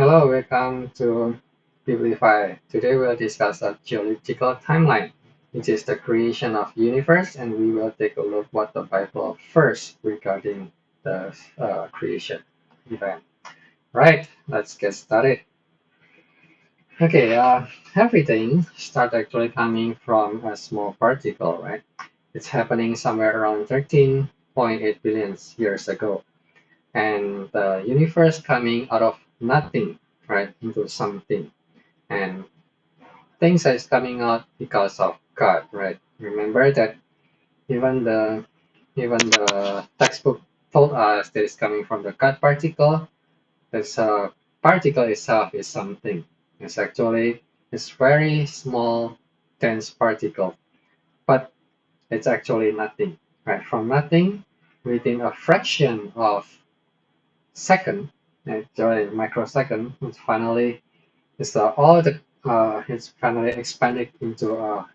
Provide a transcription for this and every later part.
Hello, welcome to Biblify. Today we'll discuss a geological timeline, which is the creation of universe, and we will take a look what the Bible first regarding the creation event. Right, let's get started. Okay, everything start actually coming from a small particle, right? It's happening somewhere around 13.8 billion years ago, and the universe coming out of nothing, right, into something. And things is coming out because of God, right? Remember that even the even the textbook told us that it's coming from the God particle. This particle itself is something. It's very small, dense particle, but it's actually nothing, right? From nothing, within a fraction of second, actually microsecond, it's finally expanded into a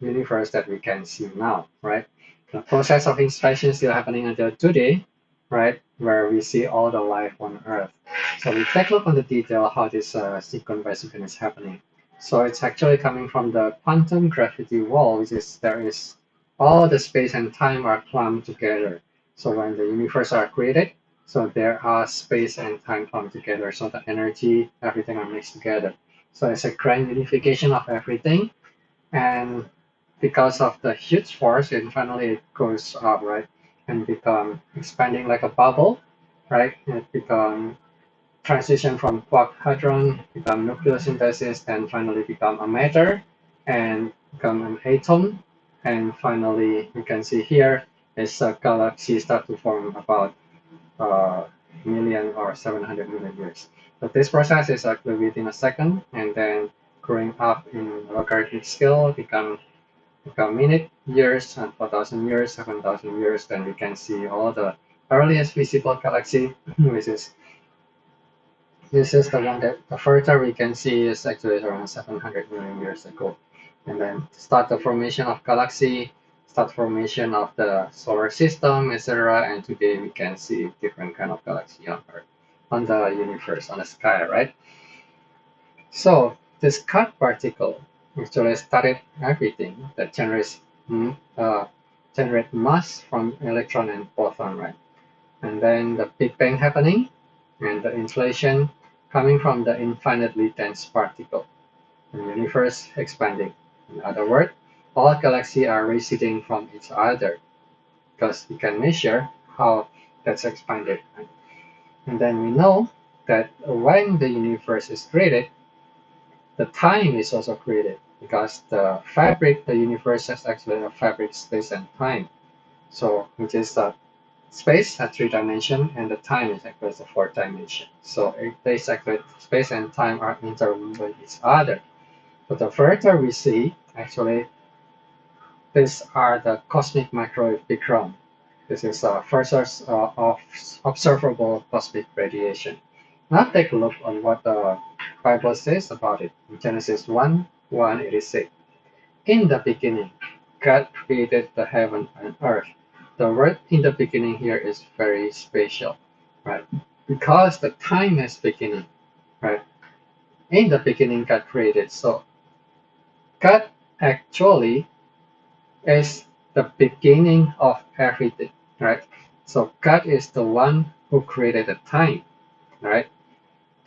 universe that we can see now, right? The process of expansion is still happening until today, right? Where we see all the life on Earth. So we take a look on the detail how this sequence by sequence is happening. So it's actually coming from the quantum gravity wall, which is there is all the space and time are clumped together. So when the universe are created, so there are space and time clumped together. So the energy, everything are mixed together. So it's a grand unification of everything. And because of the huge force, and finally it goes up, right? And become expanding like a bubble, right? It become transition from quark hadron, become nucleosynthesis, and finally become a matter and become an atom. And finally, you can see here is a galaxy start to form about uh, million or 700 million years. But this process is actually within a second, and then growing up in logarithmic scale, become minute years and 4,000 years, 7,000 years. Then we can see all the earliest visible galaxy, which is this is the one that the further we can see is actually around 700 million years ago. And then start the formation of galaxy, start formation of the solar system, etc. And today we can see different kind of galaxy on Earth, on the universe, on the sky, right? So this cut particle actually started everything that generate mass from electron and proton, right? And then the Big Bang happening, and the inflation coming from the infinitely dense particle, and the universe expanding. In other words, all galaxies are receding from each other because we can measure how that's expanded. And then we know that when the universe is created, the time is also created because the universe is actually a fabric space and time. So which is space has three dimensions and the time is actually the fourth dimension. So it actually space and time are interlinked with each other. But the further we see, actually, these are the cosmic microwave background. This is first source of observable cosmic radiation. Now take a look on what the Bible says about it. In Genesis 1:1, it is said, in the beginning, God created the heaven and earth. The word in the beginning here is very special, right? Because the time is beginning, right? In the beginning, God created. So God actually is the beginning of everything, right? So God is the one who created the time, right?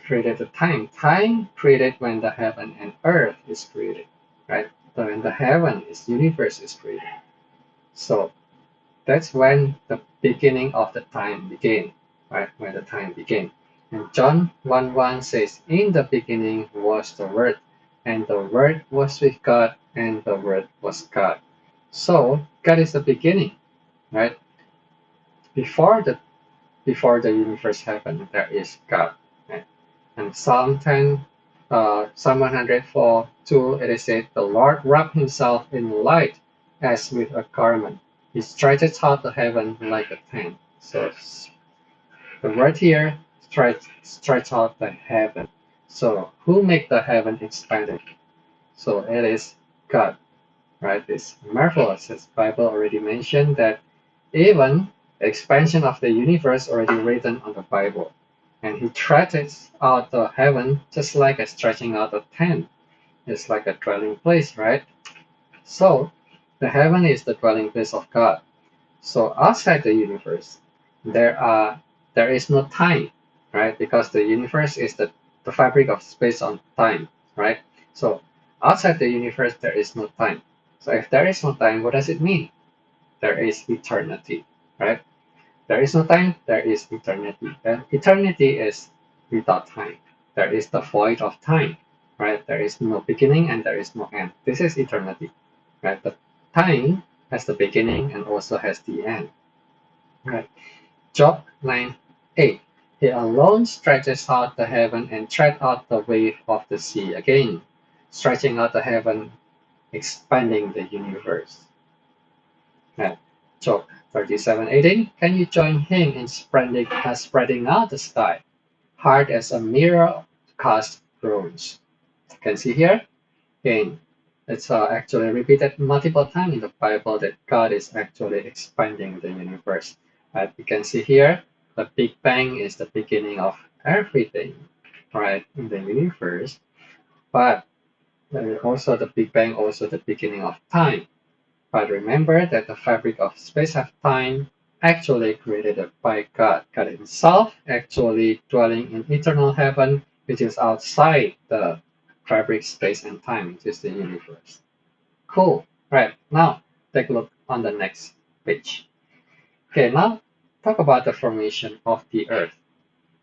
Created the time. Time created when the heaven and earth is created, right? When the heaven is universe is created. So that's when the beginning of the time began, right? When the time began. And John 1:1 says, in the beginning was the Word, and the Word was with God, and the Word was God. So God is the beginning, right? Before the before the universe happened, there is God. Right? And Psalm 104:2, it is said, the Lord wrapped himself in light as with a garment. He stretches out the heaven like a tent. So the word here, stretch out the heaven. So who make the heaven expanded? So it is God, right? It's marvelous. As Bible already mentioned that even the expansion of the universe already written on the Bible. and he stretches out the heaven just like a stretching out a tent. It's like a dwelling place, right? So the heaven is the dwelling place of God. So outside the universe, there are there is no time, right? Because the universe is the fabric of space and time, right? So outside the universe, there is no time. So if there is no time, what does it mean? There is eternity, right? There is no time, there is eternity. And eternity is without time. There is the void of time, right? There is no beginning and there is no end. This is eternity, right? But time has the beginning and also has the end, right? Job 9:8. He alone stretches out the heaven and tread out the wave of the sea. Again, stretching out the heaven, expanding the universe. Right. Job 37:18. Can you join him in spreading out the sky, hard as a mirror cast bronze? You can see here, again, it's actually repeated multiple times in the Bible that God is actually expanding the universe. Right? You can see here, the Big Bang is the beginning of everything, right, in the universe. But also the Big Bang, also the beginning of time. But remember that the fabric of space and time actually created by God. God Himself actually dwelling in eternal heaven, which is outside the fabric, space, and time, which is the universe. Cool. Right. Now take a look on the next page. Okay, now talk about the formation of the earth.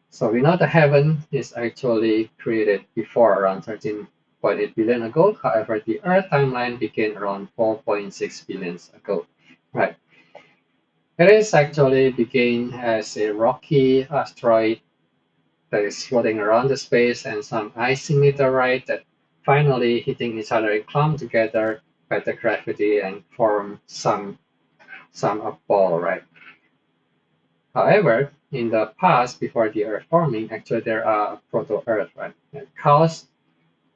So we know the heaven is actually created before around 13.8 billion ago. However, the Earth timeline began around 4.6 billion ago. Right. It is actually began as a rocky asteroid that is floating around the space and some icy meteorite that finally hitting each other and clump together by the gravity and form some a ball, right? However, in the past, before the Earth forming, actually there are proto-Earth, right? That caused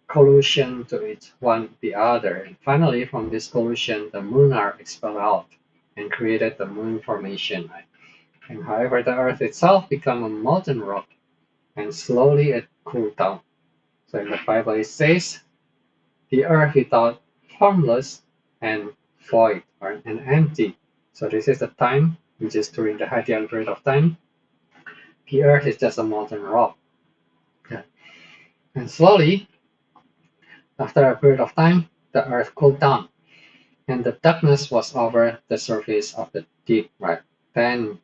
collision to each one the other. And finally, from this collision, the moon are expelled out and created the moon formation, right? And however, the Earth itself became a molten rock and slowly it cooled down. So in the Bible it says, the Earth without formless and void or and empty. So this is the time, which is during the Hadean period of time. The Earth is just a molten rock. Yeah. And slowly, after a period of time, the Earth cooled down, and the darkness was over the surface of the deep. Right. Then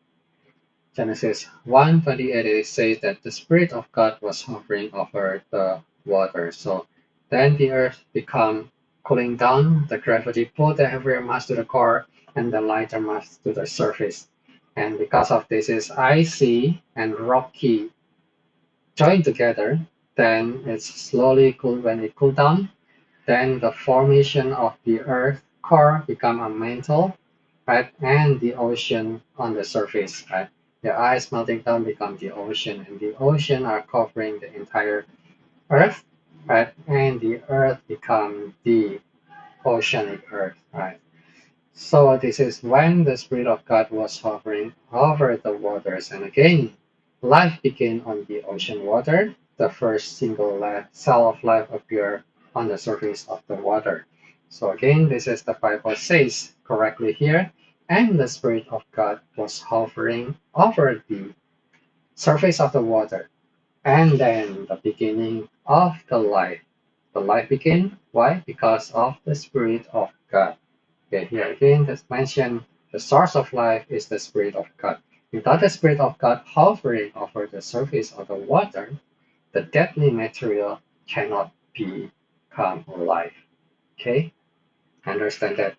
Genesis 1:28 it says that the Spirit of God was hovering over the water. So then the earth became cooling down, the gravity pulled the heavier mass to the core and the lighter mass to the surface. And because of this is icy and rocky joined together, then it's slowly cooled when it cooled down. Then the formation of the Earth core become a mantle, right? And the ocean on the surface, right? The ice melting down become the ocean, and the ocean are covering the entire Earth, right? And the Earth become the oceanic Earth, right? So this is when the Spirit of God was hovering over the waters, and again, life began on the ocean water. The first single cell of life appeared on the surface of the water. So again, this is the Bible says correctly here, and the Spirit of God was hovering over the surface of the water, and then the beginning of the life. The life began. Why? Because of the Spirit of God. Okay, here again, let's mention the source of life is the Spirit of God. Without the Spirit of God hovering over the surface of the water, the deadly material cannot become alive. Okay, understand that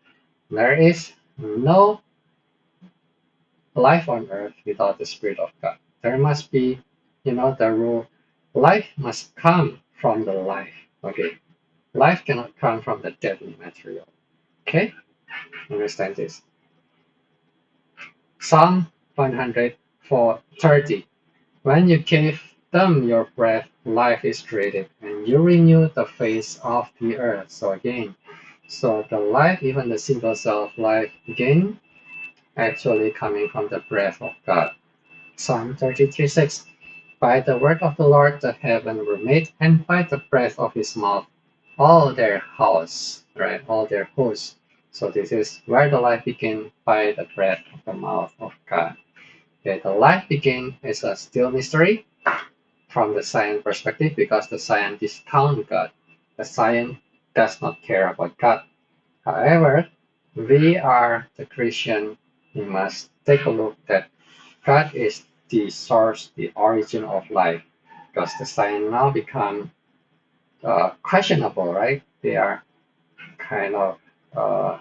there is no life on earth without the Spirit of God. There must be, the rule life must come from the life. Okay, life cannot come from the deadly material. Okay, understand this. Psalm 104:30. When you give them your breath, life is created, and you renew the face of the earth. So again, so the life, even the single cell of life, again, actually coming from the breath of God. Psalm 33:6. By the word of the Lord the heaven were made, and by the breath of his mouth all their house, right? All their hosts. So this is where the life began, by the breath of the mouth of God. Okay, the life began is a still mystery from the science perspective because the scientists count God. The science does not care about God. However, we are the Christian. We must take a look that God is the source, the origin of life, because the science now become questionable, right? They are kind of uh,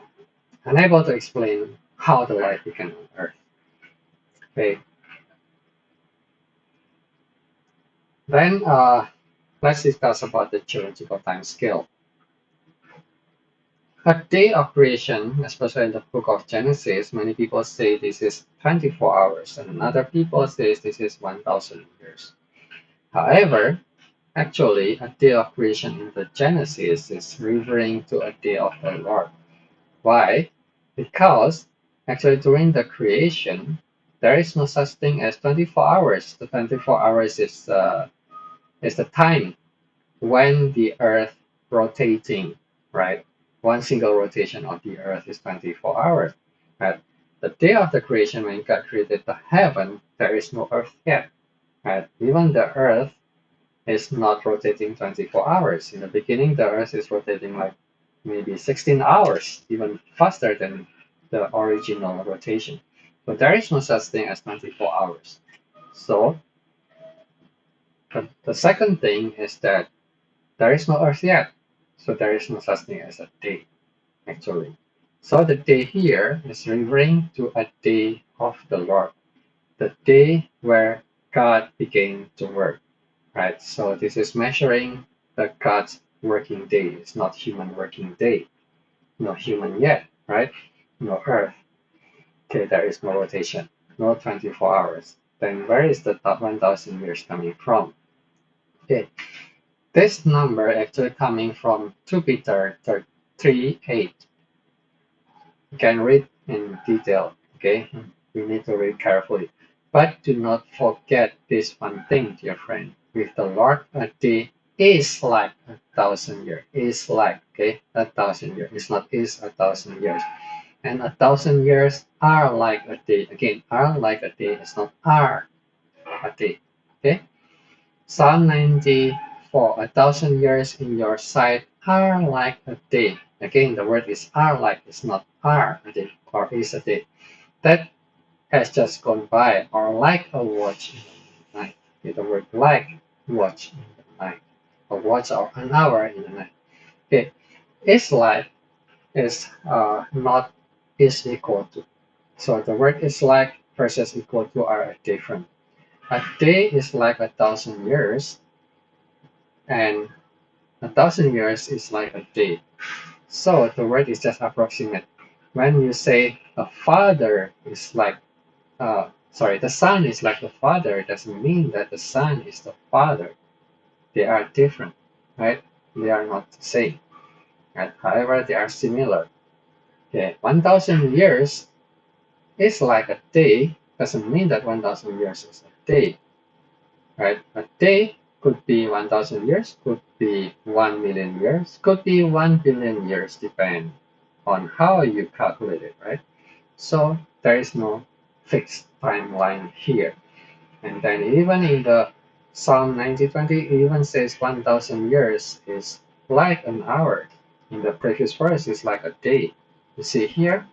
unable to explain how the life began on Earth. Okay, then let's discuss about the geological time scale. A day of creation, especially in the book of Genesis, many people say this is 24 hours, and other people say this is 1,000 years. However, actually, a day of creation in the Genesis is referring to a day of the Lord. Why? Because actually during the creation, there is no such thing as 24 hours. The 24 hours is the time when the Earth rotating, right? One single rotation of the Earth is 24 hours. Right? The day of the creation, when God created the heaven, there is no Earth yet. Right? Even the Earth is not rotating 24 hours. In the beginning, the Earth is rotating like maybe 16 hours, even faster than the original rotation. But there is no such thing as 24 hours. So the second thing is that there is no Earth yet. So there is no such thing as a day, actually. So the day here is referring to a day of the Lord, the day where God began to work. Right? So this is measuring the God's working day. It's not human working day. No human yet, right? No Earth. Okay, there is no rotation. No 24 hours. Then where is the 1,000 years coming from? Okay, this number actually coming from 2 Peter 3:8. You can read in detail, okay? You need to read carefully. But do not forget this one thing, dear friend. With the Lord, a day is like 1,000 years. Is like, okay? 1,000 years. It's not is 1,000 years. And 1,000 years are like a day. Again, are like a day. It's not are a day. Okay? Psalm 94, 1,000 years in your sight are like a day. Again, the word is are like, it's not are a day or is a day. That has just gone by, or like a watch in the night. Okay, the word like, watch in the night. A watch or an hour in the night. Okay, is like is not is equal to. So the word is like versus equal to are different. A day is like 1,000 years, and 1,000 years is like a day. So the word is just approximate. When you say a father is like, the son is like the father, it doesn't mean that the son is the father. They are different, right? They are not the same. Right? However, they are similar. Okay, 1,000 years is like a day, doesn't mean that 1,000 years is a day, right? A day could be 1,000 years, could be 1 million years, could be 1 billion years, depend on how you calculate it, right? So there is no fixed timeline here. And then even in the Psalm 90:20, it even says 1,000 years is like an hour. In the previous verse, it's like a day. You see here,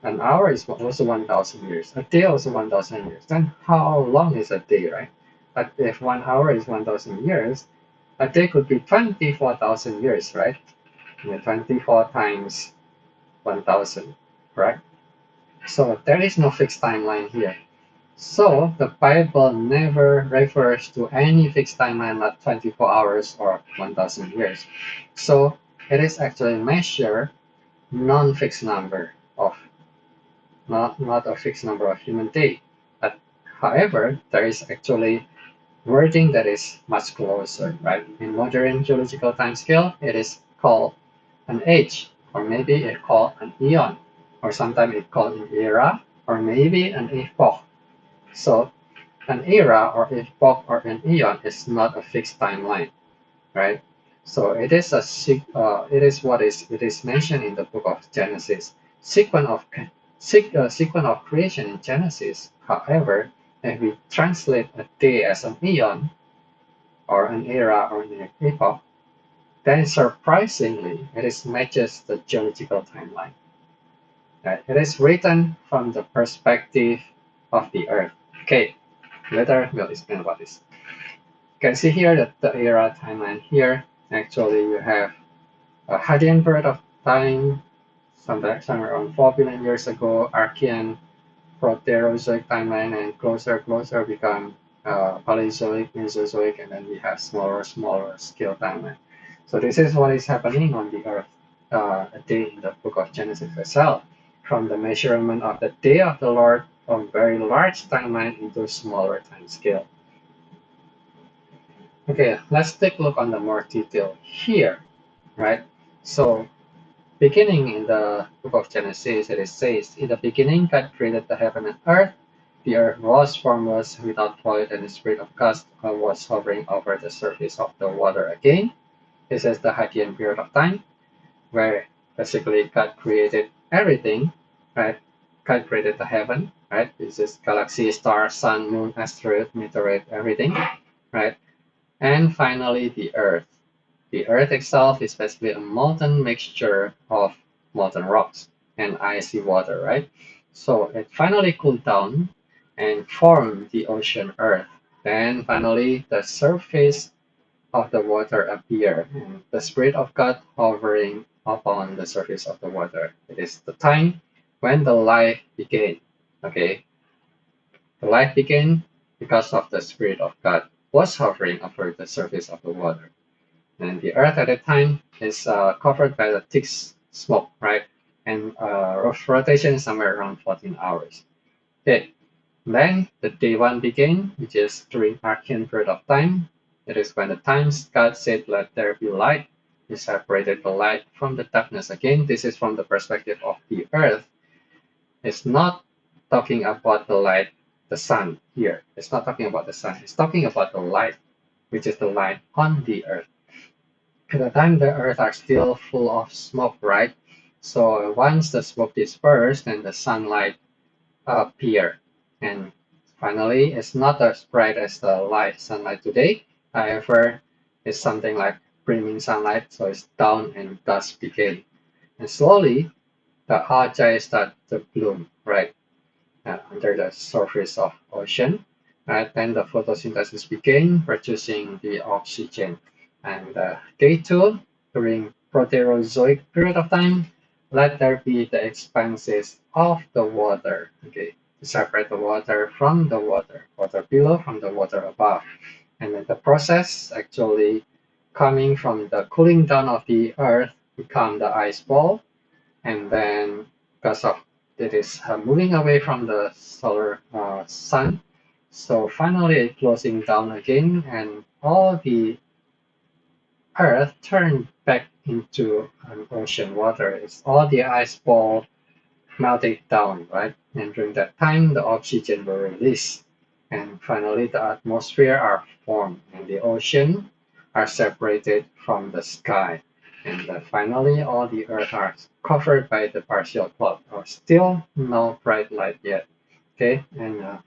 an hour is also 1,000 years. A day also 1,000 years. Then how long is a day, right? But if 1 hour is 1,000 years, a day could be 24,000 years, right? 24 times 1,000, correct? So there is no fixed timeline here. So the Bible never refers to any fixed timeline like 24 hours or 1,000 years. So it is actually measure non-fixed number of not a fixed number of human day. But however, there is actually wording that is much closer, right? In modern geological time scale, it is called an age, or maybe it called an eon, or sometimes it called an era, or maybe an epoch. So an era or epoch or an eon is not a fixed timeline, right? So it is what is it is mentioned in the book of Genesis. Sequence of sequence of creation in Genesis. However, if we translate a day as an eon or an era or an epoch, then surprisingly, it is matches the geological timeline. Right? It is written from the perspective of the Earth. Okay, later we'll explain about this. You can see here that the era timeline here. Actually, you have a Hadean period of time, somewhere around 4 billion years ago, Archean, Proterozoic timeline, and closer become Paleozoic, Mesozoic, and then we have smaller scale timeline. So this is what is happening on the Earth a day in the book of Genesis itself, from the measurement of the day of the Lord from very large timeline into smaller time scale. Okay, let's take a look on the more detail here, right? So beginning in the book of Genesis, it says, in the beginning, God created the heaven and earth. The earth was formless, without void, and the Spirit of God was hovering over the surface of the water again. This is the Hadean period of time, where basically God created everything, right? God created the heaven, right? This is galaxy, star, sun, moon, asteroid, meteorite, everything, right? And finally, the earth. The Earth itself is basically a molten mixture of molten rocks and icy water, right? So it finally cooled down and formed the ocean Earth. Then finally, the surface of the water appeared, and the Spirit of God hovering upon the surface of the water. It is the time when the life began. Okay, the life began because of the Spirit of God was hovering over the surface of the water. And the Earth at that time is covered by the thick smoke, right? And rotation is somewhere around 14 hours. Okay, then the day one began, which is during Archean period of time. It is when the times God said, "Let there be light." He separated the light from the darkness. Again, this is from the perspective of the Earth. It's not talking about the light, the sun here. It's not talking about the sun. It's talking about the light, which is the light on the Earth. At the time, the Earth are still full of smoke, right? So once the smoke dispersed, then the sunlight appear. And finally, it's not as bright as the sunlight today. However, it's something like brimming sunlight, so it's down and dusk began. And slowly, the algae start to bloom, right, under the surface of ocean. Then the photosynthesis began, producing the oxygen. And day two, during Proterozoic period of time, let there be the expanses of the water, okay, to separate the water from the water below from the water above. And then the process actually coming from the cooling down of the earth become the ice ball, and then because of it is moving away from the solar sun, so finally it closing down again, and all the Earth turned back into an ocean water. It's all the ice ball melted down, right? And during that time, the oxygen were released, and finally the atmosphere are formed, and the ocean are separated from the sky. And finally, all the Earth are covered by the partial cloud, or still no bright light yet. Okay, and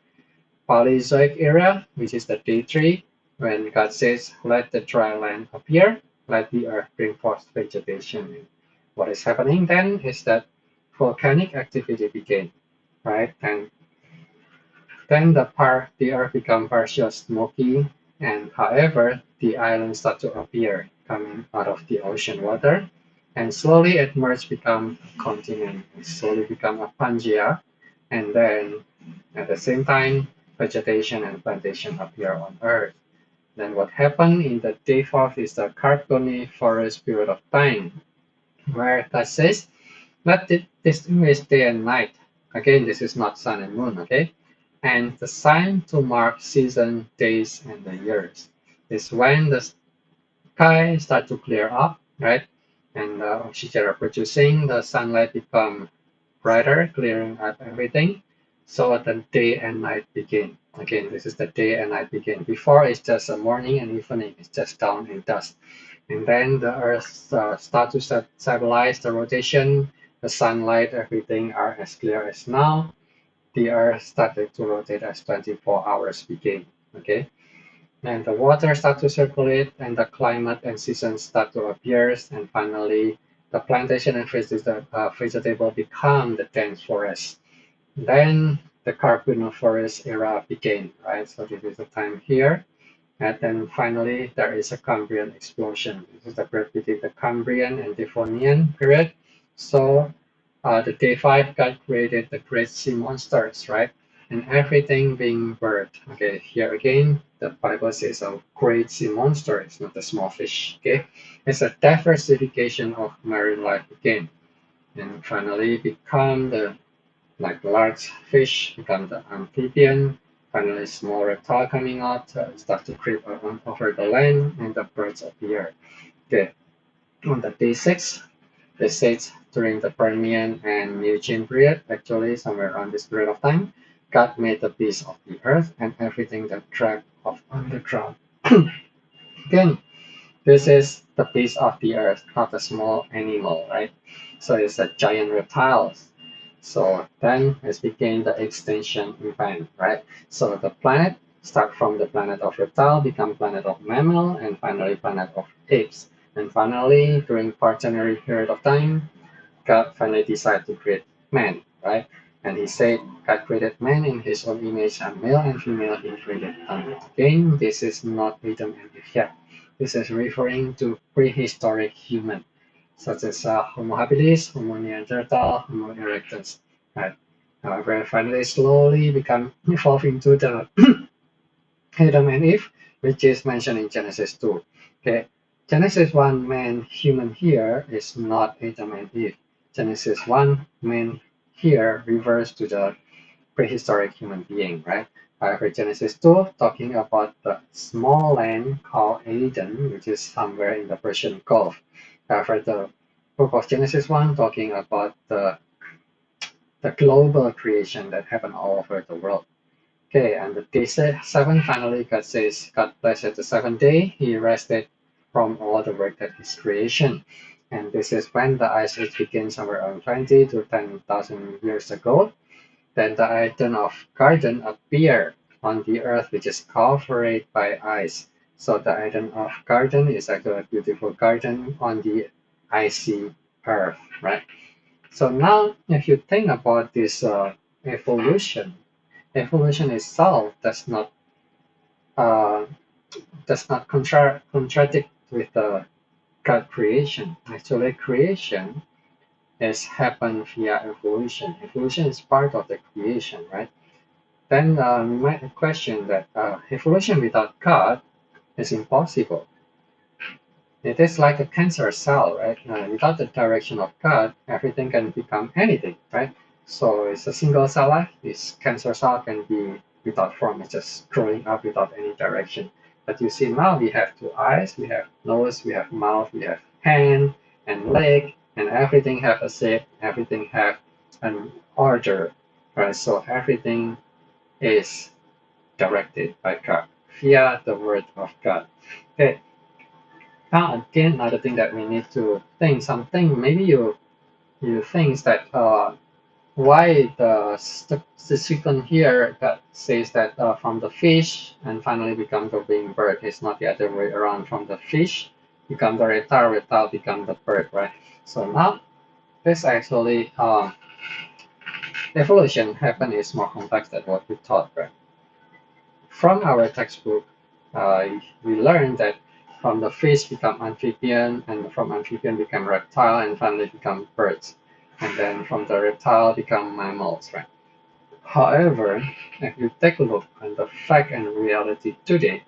Paleozoic era, which is the day three, when God says, "Let the dry land appear, let the earth bring forth vegetation." What is happening then is that volcanic activity began, right? And then the earth become partial smoky, and however, the islands start to appear coming out of the ocean water, and slowly it merged become a continent, and slowly become a Pangea, and then at the same time, vegetation and plantation appear on Earth. Then what happened in the day fourth is the Carboniferous period of time, where God says, "Let it distinguish day and night." Again, this is not sun and moon, okay? And the sign to mark season, days, and the years is when the sky start to clear up, right? And the oxygen are producing, the sunlight become brighter, clearing up everything. So the day and night begin. Again, this is the day and night begin. Before it's just a morning and evening, it's just dawn and dusk. And then the Earth start to stabilize the rotation, the sunlight, everything are as clear as now. The Earth started to rotate as 24 hours begin. Okay, and the water start to circulate, and the climate and seasons start to appear, and finally the plantation and vegetable become the dense forest. Then the Carboniferous era began, right? So this is the time here. And then finally, there is a Cambrian explosion. This is the period between the Cambrian and Devonian period. So the day five God created the great sea monsters, right? And everything being birthed. Okay, here again, the Bible says a great sea monster. It's not a small fish. Okay, it's a diversification of marine life again. And finally, become the like large fish become the amphibian. Finally, small reptile coming out, start to creep over the land, and the birds appear. Okay, on the day six, they said during the Permian and Eugene period, actually somewhere around this period of time, God made the beasts of the earth and everything that dragged off underground. Again, this is the beast of the earth, not a small animal, right? So it's a giant reptiles. So then it became the extinction event, right? So the planet start from the planet of reptile, become planet of mammal, and finally planet of apes. And finally, during Quaternary period of time, God finally decided to create man, right? And he said, God created man in his own image, and male and female he created them. Again, this is not Adam and Eve yet. This is referring to prehistoric human, such as Homo habilis, Homo neanderthal, Homo erectus. Right? However, finally slowly become evolving to the Adam and Eve, which is mentioned in Genesis 2. Okay, Genesis 1 man human here is not Adam and Eve. Genesis 1 man here refers to the prehistoric human being, right? However, Genesis 2 talking about the small land called Eden, which is somewhere in the Persian Gulf. However, the book of Genesis 1 talking about the global creation that happened all over the world. Okay, and the day seven, finally, God says, God blessed the seventh day. He rested from all the work that His creation. And this is when the Ice Age began somewhere around 20 to 10,000 years ago. Then the island of Garden appeared on the earth, which is covered by ice. So the island of Garden is actually a beautiful garden on the icy earth, right? So now, if you think about this evolution, evolution itself uh, does not contradict with the God creation. Actually, creation is happened via evolution. Evolution is part of the creation, right? Then we might question that evolution without God is impossible. It is like a cancer cell, right? Without the direction of God, everything can become anything, right? So it's a single cell life. This cancer cell can be without form, it's just growing up without any direction. But you see now we have two eyes, we have nose, we have mouth, we have hand and leg, and everything have a shape, everything have an order, right? So everything is directed by God via the word of God. Okay, now again, another thing that we need to think something. Maybe you think that why the sequence here that says that from the fish and finally become the winged bird is not the other way around. From the fish become the reptile, reptile become the bird, right? So now this actually evolution happen is more complex than what we thought, right? From our textbook, we learned that from the fish become amphibian, and from amphibian become reptile, and finally become birds, and then from the reptile become mammals, right? However, if you take a look at the fact and reality today,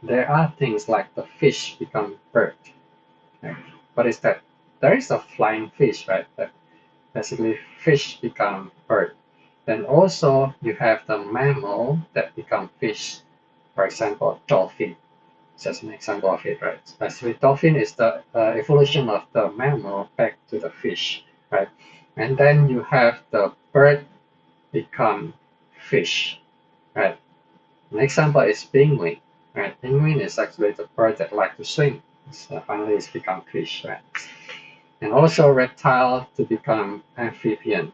there are things like the fish become bird. Right? What is that? There is a flying fish, right? That basically fish become bird. Then also you have the mammal that become fish. For example, dolphin. Just an example of it, right? Especially dolphin is the evolution of the mammal back to the fish, right? And then you have the bird become fish, right? An example is penguin, right? Penguin is actually the bird that like to swim. So finally, it's become fish, right? And also reptile to become amphibian.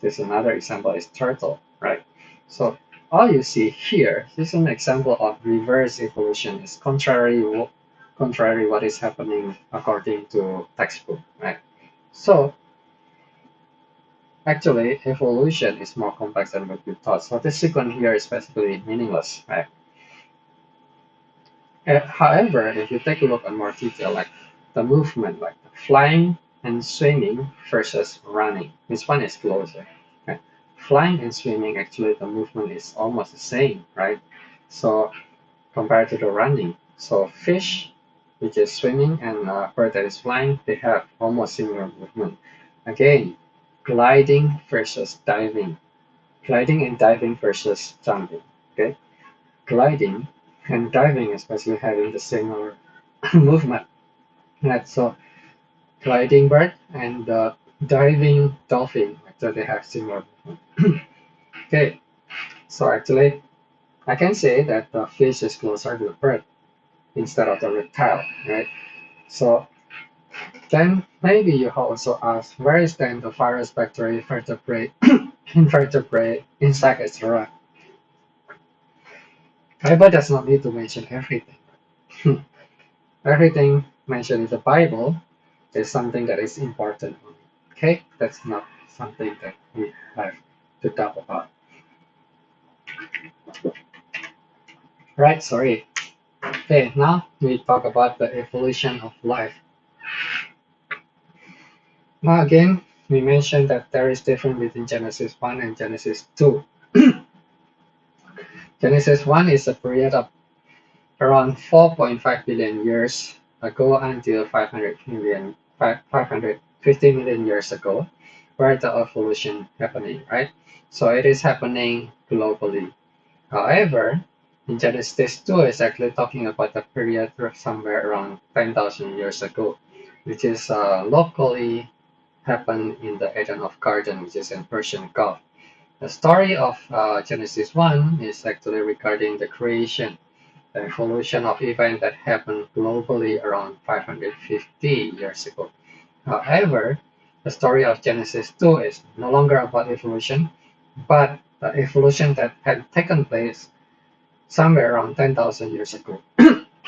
There's another example is turtle, right? So all you see here is an example of reverse evolution. It's contrary what is happening according to textbook, right? So actually evolution is more complex than what we thought. So this sequence here is basically meaningless, right? However, if you take a look at more detail, like the movement, like flying and swimming versus running, which one is closer? Okay. Flying and swimming, actually, the movement is almost the same, right? So compared to the running, so fish, which is swimming, and bird that is flying, they have almost similar movement. Again, gliding versus diving, gliding and diving versus jumping. Okay, gliding and diving especially having the similar movement. Right? So gliding bird and diving dolphin actually they have similar movement. Okay, so actually I can say that the fish is closer to the bird instead of the reptile, right? So then maybe you also ask where is then the virus, bacteria, vertebrate, invertebrate, insect, etc. Bible does not need to mention everything. Everything mentioned in the Bible is something that is important. Okay, that's not something that we have to talk about. Right, sorry. Okay, now we talk about the evolution of life. Now again, we mentioned that there is difference between Genesis 1 and Genesis 2. Genesis 1 is a period of around 4.5 billion years ago until 550 million years ago, where the evolution happening, right? So it is happening globally. However, in Genesis 2 is actually talking about a period somewhere around 10,000 years ago, which is locally happened in the Eden of Garden, which is in Persian Gulf. The story of Genesis 1 is actually regarding the creation, the evolution of events that happened globally around 550 years ago. However, the story of Genesis 2 is no longer about evolution, but the evolution that had taken place somewhere around 10,000 years ago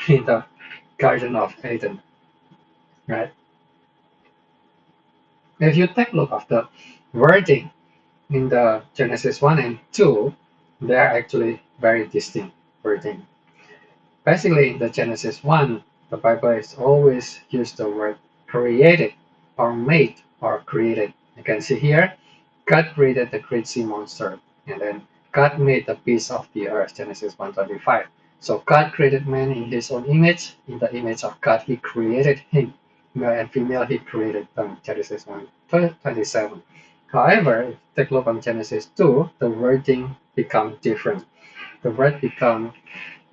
in the Garden of Eden, right? If you take a look at the wording in the Genesis 1 and 2, they are actually very distinct wording. Basically, in the Genesis 1, the Bible is always used the word created or made or created. You can see here, God created the great sea monster, and then God made the beasts of the earth, Genesis 1:25. So God created man in his own image. In the image of God, he created him. Male and female, he created them, Genesis 1:27. However, if you take a look on Genesis 2, the wording become different. The word become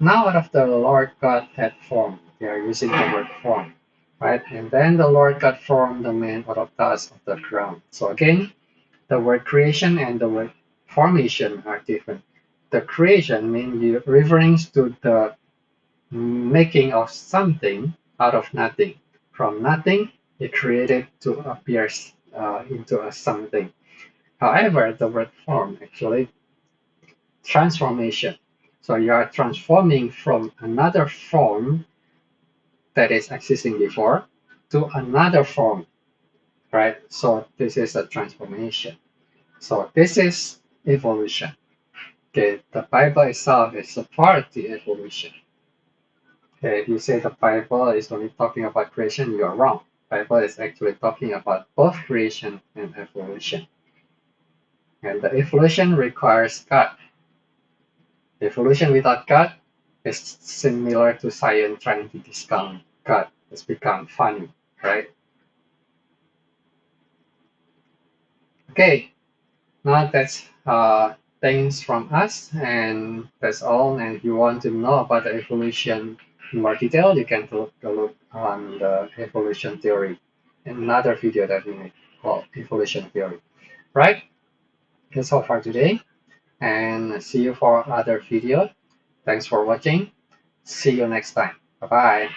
now out of the Lord God had formed. They are using the word form, right? And then the Lord God formed the man out of dust of the ground. So again, the word creation and the word formation are different. The creation means you referring to the making of something out of nothing. From nothing, it created to appear into a something. However, the word form actually transformation. So you are transforming from another form that is existing before to another form, right? So this is a transformation. So this is evolution. Okay, the Bible itself is a part of the evolution. Okay, if you say the Bible is only talking about creation, you are wrong. The Bible is actually talking about both creation and evolution. And the evolution requires God. Evolution without God is similar to science trying to discount God. It's become funny, right? Okay, now that's things from us, and that's all. And if you want to know about the evolution in more detail, you can take a look on the evolution theory in another video that we made called evolution theory, right? That's all for today, and see you for other video. Thanks for watching. See you next time. Bye bye.